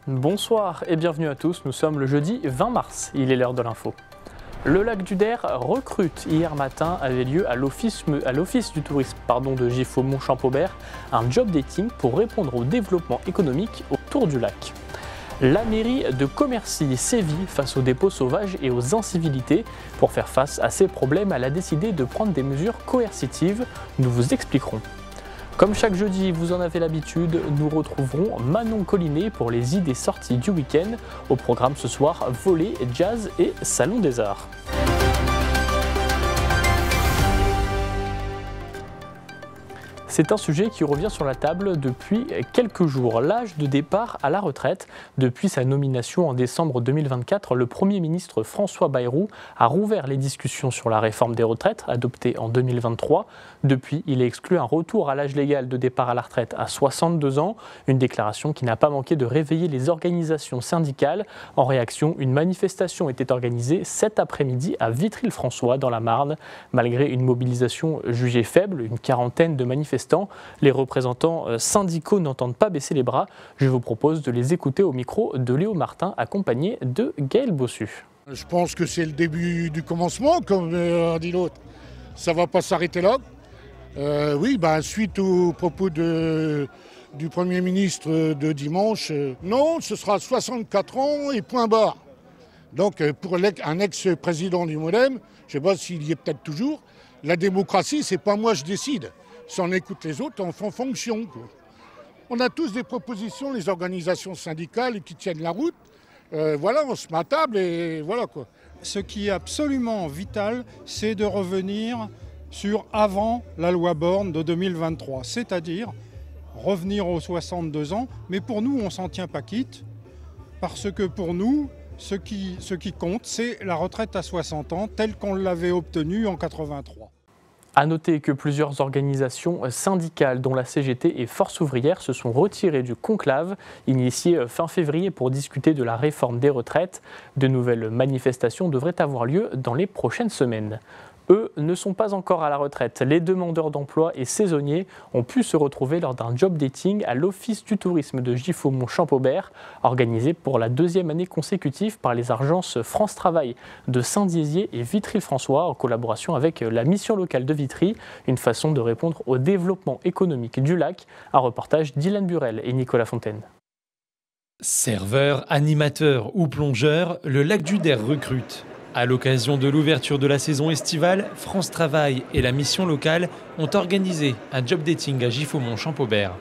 Bonsoir et bienvenue à tous, nous sommes le jeudi 20 mars, il est l'heure de l'info. Le lac du Der recrute. Hier matin avait lieu à l'office du tourisme de Giffaumont-Champaubert un job dating pour répondre au développement économique autour du lac. La mairie de Commercy sévit face aux dépôts sauvages et aux incivilités. Pour faire face à ces problèmes, elle a décidé de prendre des mesures coercitives. Nous vous expliquerons. Comme chaque jeudi, vous en avez l'habitude, nous retrouverons Manon Collinet pour les idées sorties du week-end. Au programme ce soir, volley, jazz et salon des arts. C'est un sujet qui revient sur la table depuis quelques jours. L'âge de départ à la retraite. Depuis sa nomination en décembre 2024, le Premier ministre François Bayrou a rouvert les discussions sur la réforme des retraites adoptée en 2023. Depuis, il a exclu un retour à l'âge légal de départ à la retraite à 62 ans. Une déclaration qui n'a pas manqué de réveiller les organisations syndicales. En réaction, une manifestation était organisée cet après-midi à Vitry-le-François dans la Marne. Malgré une mobilisation jugée faible, une quarantaine de manifestants, les représentants syndicaux n'entendent pas baisser les bras. Je vous propose de les écouter au micro de Léo Martin, accompagné de Gaël Bossu. Je pense que c'est le début du commencement, comme a dit l'autre. Ça ne va pas s'arrêter là. Suite aux propos du Premier ministre de dimanche, non, ce sera 64 ans et point barre. Donc pour un ex-président du Modem, je ne sais pas s'il y est peut-être toujours, la démocratie, c'est pas moi je décide. Si on écoute les autres, on fait en fonction. On a tous des propositions, les organisations syndicales qui tiennent la route. On se met à table et voilà quoi. Ce qui est absolument vital, c'est de revenir sur avant la loi Borne de 2023, c'est-à-dire revenir aux 62 ans. Mais pour nous, on ne s'en tient pas quitte, parce que pour nous, ce qui compte, c'est la retraite à 60 ans, telle qu'on l'avait obtenue en 83. A noter que plusieurs organisations syndicales, dont la CGT et Force ouvrière, se sont retirées du conclave initié fin février pour discuter de la réforme des retraites. De nouvelles manifestations devraient avoir lieu dans les prochaines semaines. Eux ne sont pas encore à la retraite. Les demandeurs d'emploi et saisonniers ont pu se retrouver lors d'un job dating à l'Office du tourisme de Giffaumont-Champaubert, organisé pour la deuxième année consécutive par les agences France Travail de Saint-Dizier et Vitry-le-François, en collaboration avec la mission locale de Vitry, une façon de répondre au développement économique du lac. Un reportage d'Ilan Burel et Nicolas Fontaine. Serveurs, animateurs ou plongeurs, le lac du Der recrute. À l'occasion de l'ouverture de la saison estivale, France Travail et la mission locale ont organisé un job dating à Giffaumont-Champaubert.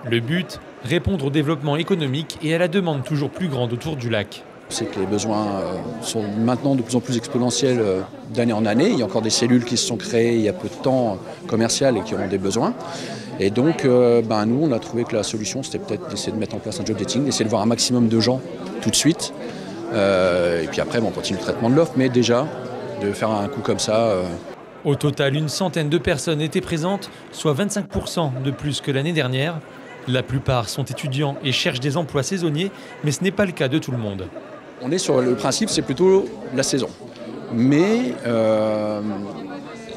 Le but, répondre au développement économique et à la demande toujours plus grande autour du lac. C'est que les besoins sont maintenant de plus en plus exponentiels d'année en année. Il y a encore des cellules qui se sont créées il y a peu de temps, commerciales, et qui ont des besoins. Et donc, nous, on a trouvé que la solution, c'était peut-être d'essayer de mettre en place un job dating, d'essayer de voir un maximum de gens tout de suite. Et puis après, on continue le traitement de l'offre, mais déjà, de faire un coup comme ça. Au total, une centaine de personnes étaient présentes, soit 25% de plus que l'année dernière. La plupart sont étudiants et cherchent des emplois saisonniers, mais ce n'est pas le cas de tout le monde. On est sur le principe, c'est plutôt la saison. Mais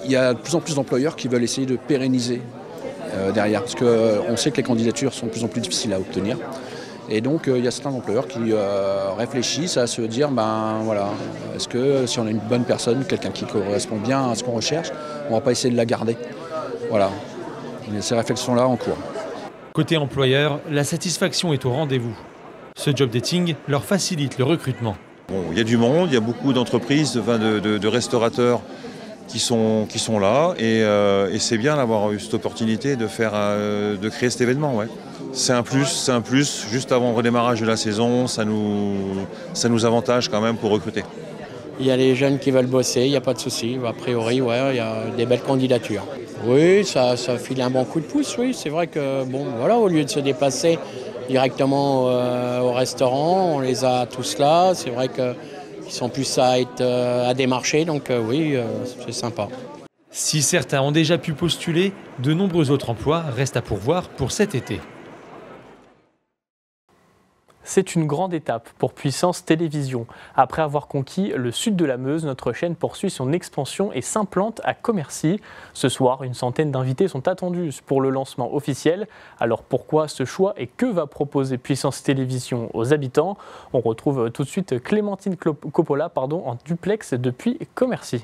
il y a de plus en plus d'employeurs qui veulent essayer de pérenniser derrière, parce qu'on sait que les candidatures sont de plus en plus difficiles à obtenir. Et donc, il y a certains employeurs qui réfléchissent à se dire, est-ce que si on a une bonne personne, quelqu'un qui correspond bien à ce qu'on recherche, on ne va pas essayer de la garder. Voilà, il y a ces réflexions-là en cours. Côté employeur, la satisfaction est au rendez-vous. Ce job dating leur facilite le recrutement. Bon, il y a du monde, il y a beaucoup d'entreprises, de restaurateurs qui sont là, et c'est bien d'avoir eu cette opportunité de créer cet événement. Ouais. C'est un plus, juste avant le redémarrage de la saison, ça nous avantage quand même pour recruter. Il y a les jeunes qui veulent bosser, il n'y a pas de souci. A priori, il y a des belles candidatures. Oui, ça file un bon coup de pouce, oui. C'est vrai que, au lieu de se déplacer directement au restaurant, on les a tous là. C'est vrai qu'ils sont plus à démarcher, donc c'est sympa. Si certains ont déjà pu postuler, de nombreux autres emplois restent à pourvoir pour cet été. C'est une grande étape pour Puissance Télévisions. Après avoir conquis le sud de la Meuse, notre chaîne poursuit son expansion et s'implante à Commercy. Ce soir, une centaine d'invités sont attendus pour le lancement officiel. Alors pourquoi ce choix et que va proposer Puissance Télévisions aux habitants? On retrouve tout de suite Clémentine Coppola en duplex depuis Commercy.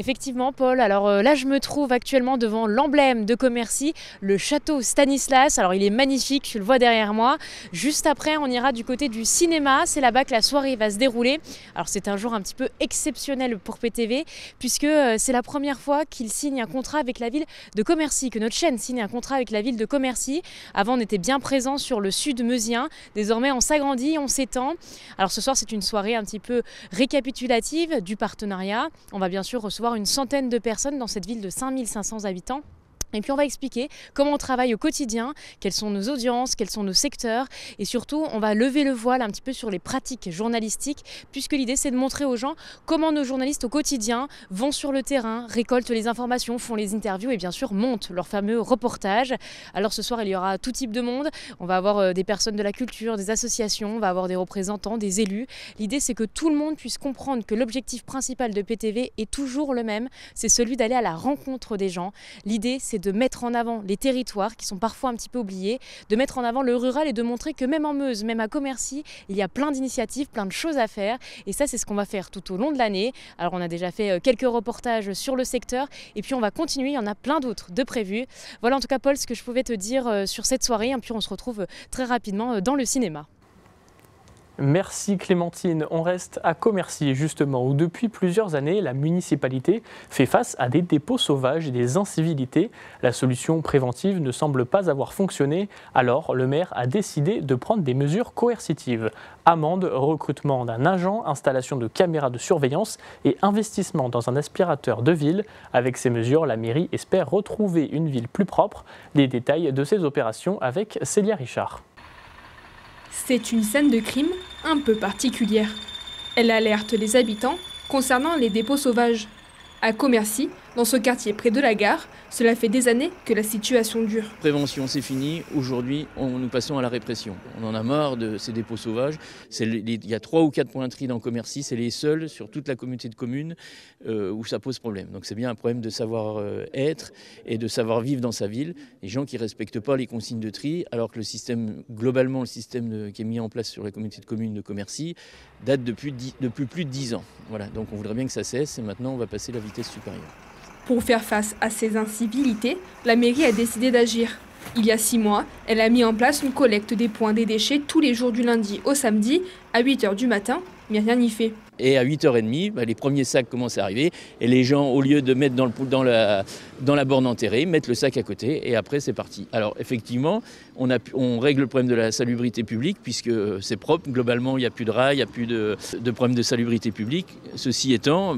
Effectivement, Paul. Alors là, je me trouve actuellement devant l'emblème de Commercy, le château Stanislas. Alors il est magnifique, tu le vois derrière moi. Juste après, on ira du côté du cinéma. C'est là-bas que la soirée va se dérouler. Alors c'est un jour un petit peu exceptionnel pour PTV, puisque c'est la première fois qu'il signe un contrat avec la ville de Commercy, que notre chaîne signe un contrat avec la ville de Commercy. Avant, on était bien présent sur le sud meusien. Désormais, on s'agrandit, on s'étend. Alors ce soir, c'est une soirée un petit peu récapitulative du partenariat. On va bien sûr recevoir une centaine de personnes dans cette ville de 5500 habitants. Et puis on va expliquer comment on travaille au quotidien, quelles sont nos audiences, quels sont nos secteurs et surtout on va lever le voile un petit peu sur les pratiques journalistiques puisque l'idée c'est de montrer aux gens comment nos journalistes au quotidien vont sur le terrain, récoltent les informations, font les interviews et bien sûr montent leur fameux reportage. Alors ce soir il y aura tout type de monde, on va avoir des personnes de la culture, des associations, on va avoir des représentants, des élus. L'idée c'est que tout le monde puisse comprendre que l'objectif principal de PTV est toujours le même, c'est celui d'aller à la rencontre des gens. L'idée c'est de mettre en avant les territoires qui sont parfois un petit peu oubliés, de mettre en avant le rural et de montrer que même en Meuse, même à Commercy, il y a plein d'initiatives, plein de choses à faire et ça c'est ce qu'on va faire tout au long de l'année. Alors on a déjà fait quelques reportages sur le secteur et puis on va continuer, il y en a plein d'autres de prévus. Voilà en tout cas Paul ce que je pouvais te dire sur cette soirée et puis on se retrouve très rapidement dans le cinéma. Merci Clémentine. On reste à Commercy justement où depuis plusieurs années la municipalité fait face à des dépôts sauvages et des incivilités. La solution préventive ne semble pas avoir fonctionné. Alors le maire a décidé de prendre des mesures coercitives. Amende, recrutement d'un agent, installation de caméras de surveillance et investissement dans un aspirateur de ville. Avec ces mesures, la mairie espère retrouver une ville plus propre. Les détails de ces opérations avec Célia Richard. C'est une scène de crime un peu particulière. Elle alerte les habitants concernant les dépôts sauvages. À Commercy, dans ce quartier près de la gare, cela fait des années que la situation dure. Prévention, c'est fini. Aujourd'hui, nous passons à la répression. On en a marre de ces dépôts sauvages. Il y a 3 ou 4 points de tri dans Commercy. C'est les seuls sur toute la communauté de communes où ça pose problème. Donc c'est bien un problème de savoir-être et de savoir-vivre dans sa ville. Les gens qui ne respectent pas les consignes de tri, alors que le système, globalement, le système qui est mis en place sur la communauté de communes de Commercy date depuis plus de 10 ans. Voilà. Donc on voudrait bien que ça cesse et maintenant on va passer la vitesse supérieure. Pour faire face à ces incivilités, la mairie a décidé d'agir. Il y a 6 mois, elle a mis en place une collecte des points des déchets tous les jours du lundi au samedi à 8h du matin, mais rien n'y fait. Et à 8h30, les premiers sacs commencent à arriver et les gens, au lieu de mettre dans la borne enterrée, mettent le sac à côté et après c'est parti. Alors effectivement, on règle le problème de la salubrité publique puisque c'est propre. Globalement, il n'y a plus de rats, il n'y a plus de problème de salubrité publique. Ceci étant,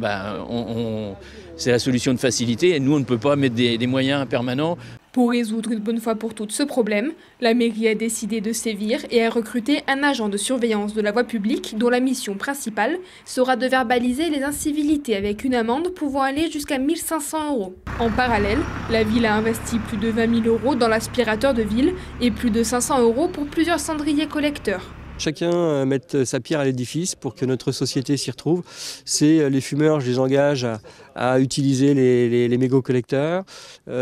c'est la solution de facilité et nous, on ne peut pas mettre des moyens permanents. Pour résoudre une bonne fois pour toutes ce problème, la mairie a décidé de sévir et a recruté un agent de surveillance de la voie publique dont la mission principale sera de verbaliser les incivilités avec une amende pouvant aller jusqu'à 1 500 €. En parallèle, la ville a investi plus de 20 000 € dans l'aspirateur de ville et plus de 500 € pour plusieurs cendriers collecteurs. Chacun mette sa pierre à l'édifice pour que notre société s'y retrouve. C'est les fumeurs, je les engage à utiliser les mégots collecteurs.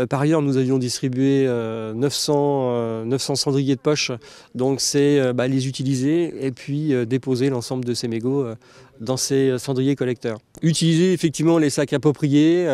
Par ailleurs, nous avions distribué 900 cendriers de poche. Donc c'est les utiliser et puis déposer l'ensemble de ces mégots dans ces cendriers collecteurs. Utiliser effectivement les sacs appropriés,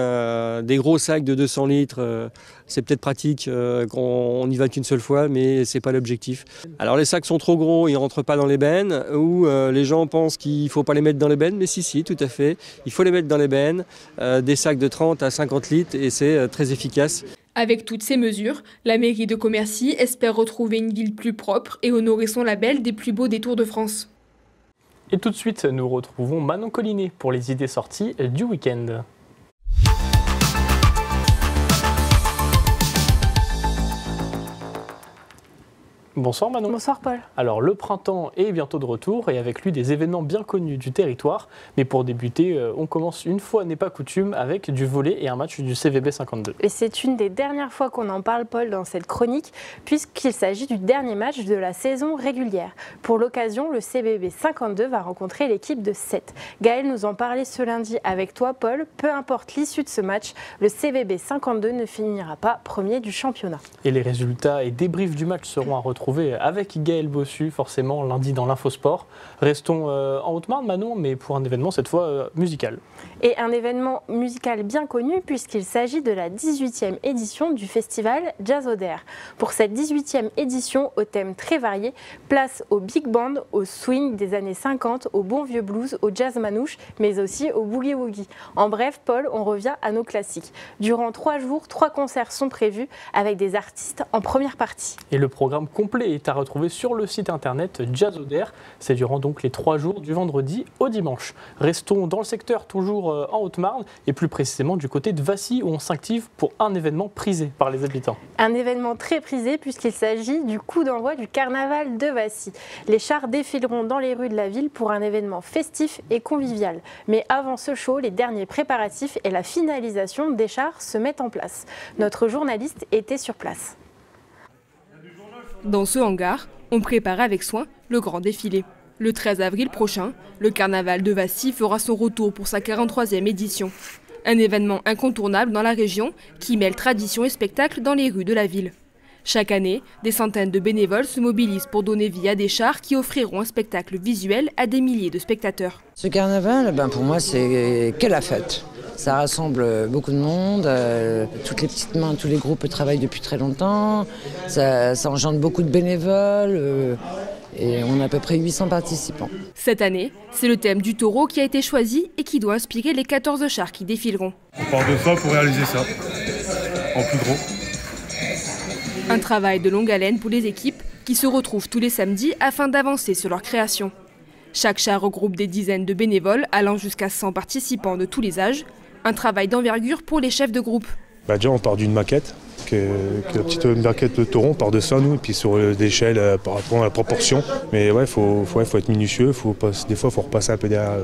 des gros sacs de 200 litres, c'est peut-être pratique, on n'y va qu'une seule fois, mais c'est pas l'objectif. Alors les sacs sont trop gros, ils ne rentrent pas dans les bennes, ou les gens pensent qu'il ne faut pas les mettre dans les bennes, mais si, tout à fait, il faut les mettre dans les bennes, des sacs de 30 à 50 litres, et c'est très efficace. Avec toutes ces mesures, la mairie de Commercy espère retrouver une ville plus propre et honorer son label des plus beaux détours de France. Et tout de suite, nous retrouvons Manon Collinet pour les idées sorties du week-end. Bonsoir Manon. Bonsoir Paul. Alors le printemps est bientôt de retour et avec lui des événements bien connus du territoire. Mais pour débuter, on commence une fois n'est pas coutume avec du volley et un match du CVB 52. Et c'est une des dernières fois qu'on en parle Paul dans cette chronique puisqu'il s'agit du dernier match de la saison régulière. Pour l'occasion, le CVB 52 va rencontrer l'équipe de Sète. Gaël nous en parlait ce lundi avec toi Paul. Peu importe l'issue de ce match, le CVB 52 ne finira pas premier du championnat. Et les résultats et débriefs du match seront à retrouver avec Gaël Bossu, forcément lundi dans l'Infosport. Restons en Haute-Marne, Manon, mais pour un événement cette fois musical. Et un événement musical bien connu puisqu'il s'agit de la 18e édition du festival Jazzodaire. Pour cette 18e édition, au thème très varié, place au big band, au swing des années 50, au bon vieux blues, au jazz manouche, mais aussi au boogie-woogie. En bref, Paul, on revient à nos classiques. Durant 3 jours, 3 concerts sont prévus avec des artistes en première partie. Et le programme complet est à retrouver sur le site internet Jazzodaire. C'est durant donc les 3 jours du vendredi au dimanche. Restons dans le secteur toujours en Haute-Marne et plus précisément du côté de Vassy où on s'active pour un événement prisé par les habitants. Un événement très prisé puisqu'il s'agit du coup d'envoi du carnaval de Vassy. Les chars défileront dans les rues de la ville pour un événement festif et convivial. Mais avant ce show, les derniers préparatifs et la finalisation des chars se mettent en place. Notre journaliste était sur place. Dans ce hangar, on prépare avec soin le grand défilé. Le 13 avril prochain, le carnaval de Vassy fera son retour pour sa 43e édition. Un événement incontournable dans la région qui mêle tradition et spectacle dans les rues de la ville. Chaque année, des centaines de bénévoles se mobilisent pour donner vie à des chars qui offriront un spectacle visuel à des milliers de spectateurs. Ce carnaval, pour moi, c'est que la fête. Ça rassemble beaucoup de monde, toutes les petites mains, tous les groupes travaillent depuis très longtemps, ça engendre beaucoup de bénévoles et on a à peu près 800 participants. Cette année, c'est le thème du taureau qui a été choisi et qui doit inspirer les 14 chars qui défileront. On part de ça pour réaliser ça, en plus gros. Un travail de longue haleine pour les équipes qui se retrouvent tous les samedis afin d'avancer sur leur création. Chaque char regroupe des dizaines de bénévoles allant jusqu'à 100 participants de tous les âges. Un travail d'envergure pour les chefs de groupe. Déjà on part d'une maquette, la petite maquette de taureau, on part de ça nous, et puis sur l'échelle par rapport à la proportion. Mais ouais, faut être minutieux, des fois il faut repasser un peu derrière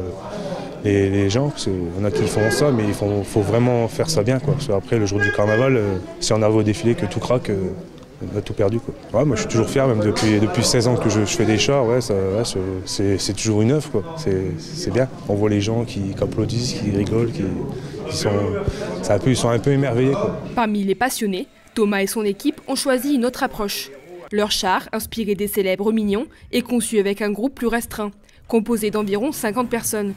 les gens, parce qu'il y en a qui font ça, mais il faut vraiment faire ça bien, quoi. Parce qu'après le jour du carnaval, si on arrive au défilé que tout craque, on a tout perdu, quoi. Ouais, moi je suis toujours fier, même depuis 16 ans que je fais des chars, c'est toujours une œuvre, quoi. C'est bien. On voit les gens qui applaudissent, qui rigolent, ils sont un peu émerveillés, quoi. Parmi les passionnés, Thomas et son équipe ont choisi une autre approche. Leur char, inspiré des célèbres mignons, est conçu avec un groupe plus restreint, composé d'environ 50 personnes.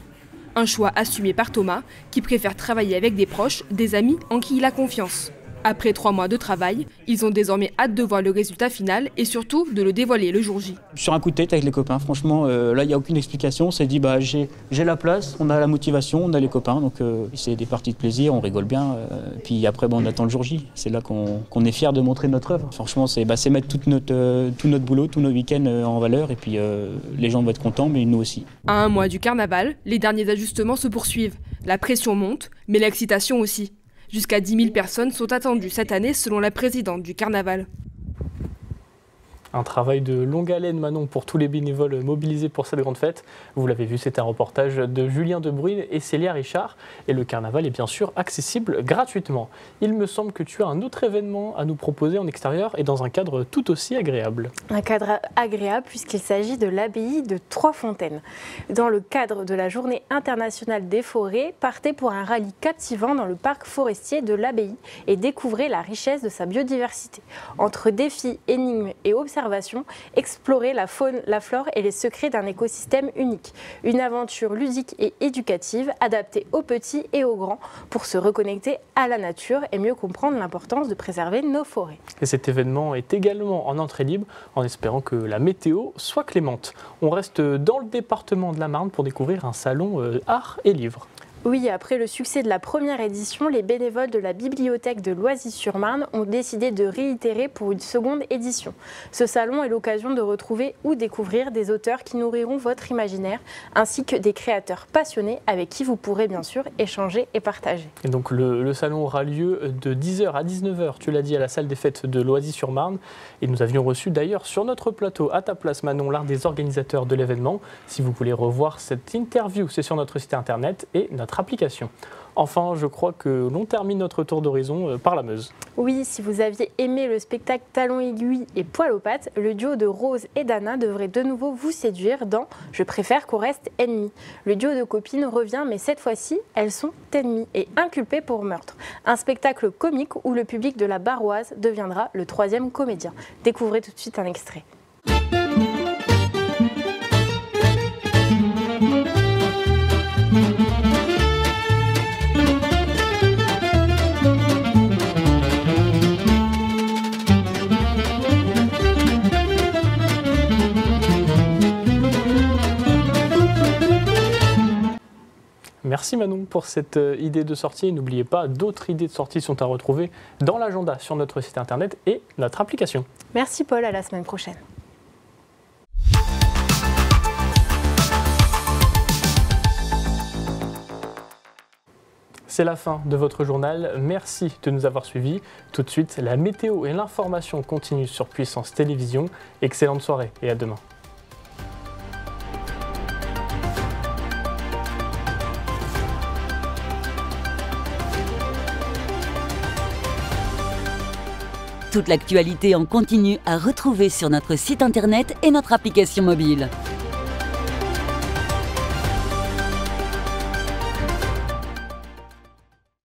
Un choix assumé par Thomas, qui préfère travailler avec des proches, des amis en qui il a confiance. Après 3 mois de travail, ils ont désormais hâte de voir le résultat final et surtout de le dévoiler le jour J. Sur un coup de tête avec les copains, franchement, là il n'y a aucune explication. On s'est dit, j'ai la place, on a la motivation, on a les copains, donc c'est des parties de plaisir, on rigole bien. Puis après, on attend le jour J. C'est là qu'on est fiers de montrer notre œuvre. Franchement, c'est mettre tout notre boulot, tous nos week-ends en valeur, et puis les gens vont être contents, mais nous aussi. À 1 mois du carnaval, les derniers ajustements se poursuivent. La pression monte, mais l'excitation aussi. Jusqu'à 10 000 personnes sont attendues cette année selon la présidente du carnaval. Un travail de longue haleine, Manon, pour tous les bénévoles mobilisés pour cette grande fête. Vous l'avez vu, c'est un reportage de Julien Debruyne et Célia Richard. Et le carnaval est bien sûr accessible gratuitement. Il me semble que tu as un autre événement à nous proposer en extérieur et dans un cadre tout aussi agréable. Un cadre agréable puisqu'il s'agit de l'abbaye de Trois-Fontaines. Dans le cadre de la Journée internationale des forêts, partez pour un rallye captivant dans le parc forestier de l'abbaye et découvrez la richesse de sa biodiversité. Entre défis, énigmes et observations, explorer la faune, la flore et les secrets d'un écosystème unique. Une aventure ludique et éducative adaptée aux petits et aux grands pour se reconnecter à la nature et mieux comprendre l'importance de préserver nos forêts. Et cet événement est également en entrée libre en espérant que la météo soit clémente. On reste dans le département de la Marne pour découvrir un salon art et livres. Oui, après le succès de la première édition, les bénévoles de la bibliothèque de Loisy-sur-Marne ont décidé de réitérer pour une seconde édition. Ce salon est l'occasion de retrouver ou découvrir des auteurs qui nourriront votre imaginaire, ainsi que des créateurs passionnés avec qui vous pourrez bien sûr échanger et partager. Et donc le salon aura lieu de 10h à 19h, tu l'as dit, à la salle des fêtes de Loisy-sur-Marne. Et nous avions reçu d'ailleurs sur notre plateau, à ta place Manon, l'un des organisateurs de l'événement. Si vous voulez revoir cette interview, c'est sur notre site internet et notre application. Enfin, je crois que l'on termine notre tour d'horizon par la Meuse. Oui, si vous aviez aimé le spectacle Talons aiguilles et Poil aux pattes, le duo de Rose et d'Anna devrait de nouveau vous séduire dans « Je préfère qu'on reste ennemis ». Le duo de copines revient, mais cette fois-ci, elles sont ennemies et inculpées pour meurtre. Un spectacle comique où le public de la Barroise deviendra le 3e comédien. Découvrez tout de suite un extrait. Merci Manon pour cette idée de sortie. N'oubliez pas, d'autres idées de sortie sont à retrouver dans l'agenda sur notre site internet et notre application. Merci Paul, à la semaine prochaine. C'est la fin de votre journal. Merci de nous avoir suivis. Tout de suite, la météo et l'information continuent sur Puissance Télévision. Excellente soirée et à demain. Toute l'actualité en continu à retrouver sur notre site internet et notre application mobile.